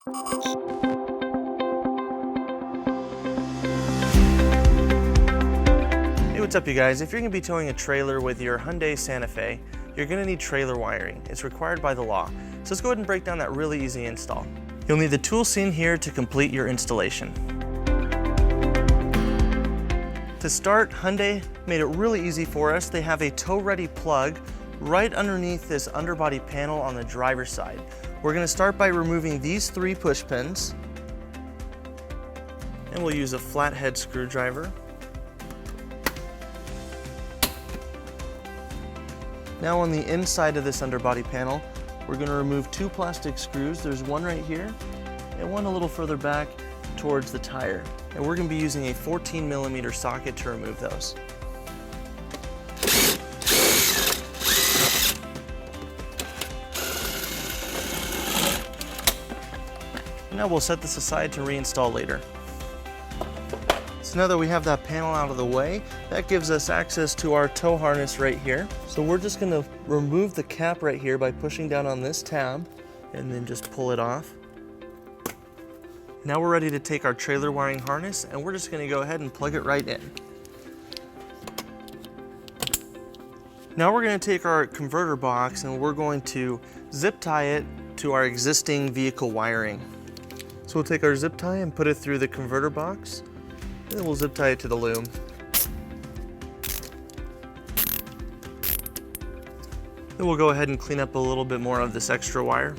Hey, what's up you guys? If you're going to be towing a trailer with your Hyundai Santa Fe, you're going to need trailer wiring. It's required by the law. So let's go ahead and break down that really easy install. You'll need the tool seen here to complete your installation. To start, Hyundai made it really easy for us. They have a tow-ready plug right underneath this underbody panel on the driver's side. We're going to start by removing these 3 push pins, and we'll use a flathead screwdriver. Now on the inside of this underbody panel, we're going to remove 2 plastic screws. There's one right here and one a little further back towards the tire. And we're going to be using a 14mm socket to remove those. Now we'll set this aside to reinstall later. So now that we have that panel out of the way, that gives us access to our tow harness right here. So we're just going to remove the cap right here by pushing down on this tab and then just pull it off. Now we're ready to take our trailer wiring harness and we're just going to go ahead and plug it right in. Now we're going to take our converter box and we're going to zip tie it to our existing vehicle wiring. So we'll take our zip tie and put it through the converter box, and then we'll zip tie it to the loom. Then we'll go ahead and clean up a little bit more of this extra wire.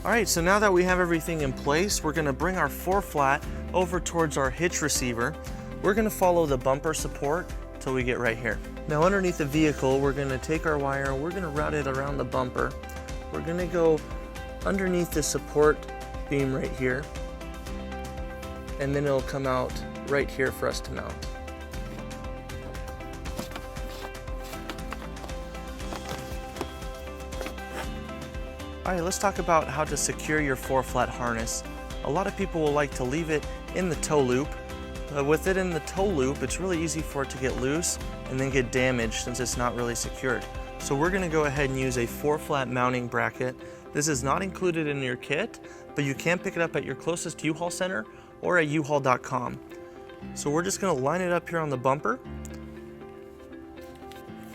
All right, so now that we have everything in place, we're gonna bring our 4-flat over towards our hitch receiver. We're gonna follow the bumper support till we get right here. Now underneath the vehicle, we're gonna take our wire, we're gonna route it around the bumper. We're gonna go underneath the support beam right here, and then it'll come out right here for us to mount. All right, let's talk about how to secure your 4-flat harness. A lot of people will like to leave it in the tow loop. With it in the tow loop, it's really easy for it to get loose and then get damaged since it's not really secured. So we're gonna go ahead and use a 4-flat mounting bracket. This is not included in your kit, but you can pick it up at your closest U-Haul center or at uhaul.com. So we're just gonna line it up here on the bumper.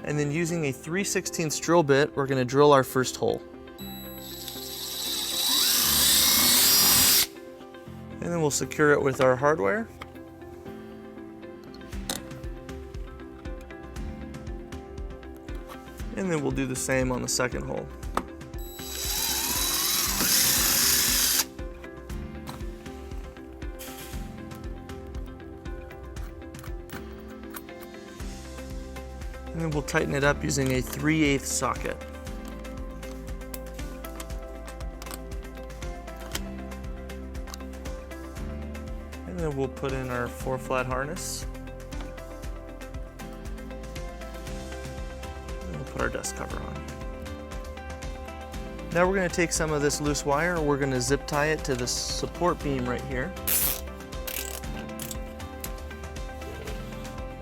And then using a 3/16 drill bit, we're gonna drill our first hole. And then we'll secure it with our hardware. And then we'll do the same on the second hole. And then we'll tighten it up using a 3/8 socket. And then we'll put in our 4-flat harness. And we'll put our dust cover on. Now we're going to take some of this loose wire and we're going to zip tie it to the support beam right here.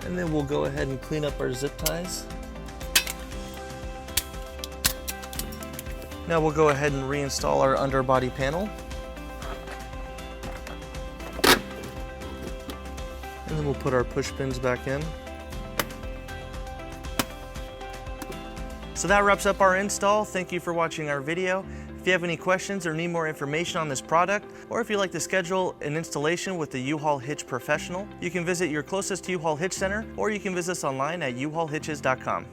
And then we'll go ahead and clean up our zip ties. Now we'll go ahead and reinstall our underbody panel. And then we'll put our push pins back in. So that wraps up our install. Thank you for watching our video. If you have any questions or need more information on this product, or if you'd like to schedule an installation with the U-Haul Hitch Professional, you can visit your closest U-Haul Hitch Center, or you can visit us online at uhaulhitches.com.